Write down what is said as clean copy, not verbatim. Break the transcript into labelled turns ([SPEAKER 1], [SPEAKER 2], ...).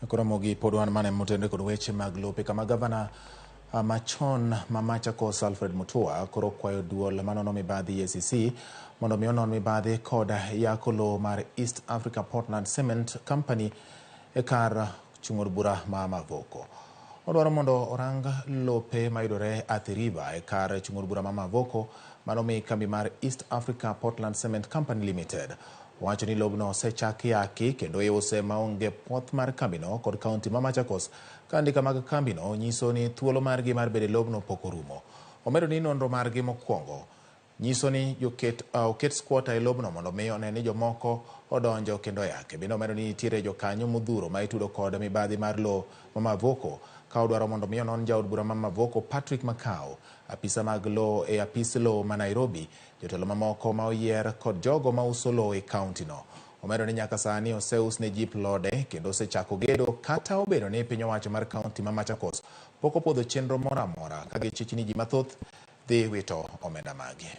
[SPEAKER 1] Ramogi podwan mane motende kod weche mag lope kama gavana machon Machakos Alfred Matua koro kwayo duol manono mibadhi EACC mondo mi onon mibadhi kod yako lo mar East Africa Portland Cement Company e kar chung'od bura ma Mavoko. Odwaro mondo orang lope mayudore Athi River e kar chung'od bura ma Mavoko manomi kambi mar East Africa Portland Cement Company Limited. Wacho ni lobno osechaki yaki kendo iuse maonge puoth mar kambino kod kaunti ma Machakos ka andika mag kambino nyiso ni thuolo margi mar bedo lobno pok orumo. Omedo ni nonro margi mokwongo nyiso ni oket squatter e lobno mondo mi one ni jomoko odonjo kendo yake. Bende omedo ni nitiere jokanyo modhuro ma itudo kod mibadhi mar lo ma Mavoko ka odwaro mondo mi onon jaod bura ma Mavoko Patrick Makao, apisa mag lo e apis lo ma Nairobi, jotelo mamoko ma oyier kod jogo ma uso lo e kaunti no. Omedo ni nyaka sani oseus ne jip lode kendo osechako gedo kata obedo ni piny owacho mar kaunti ma Machakos pok opodho chenro moro amora ka gichich ni ji mathoth dhi wito omenda magi.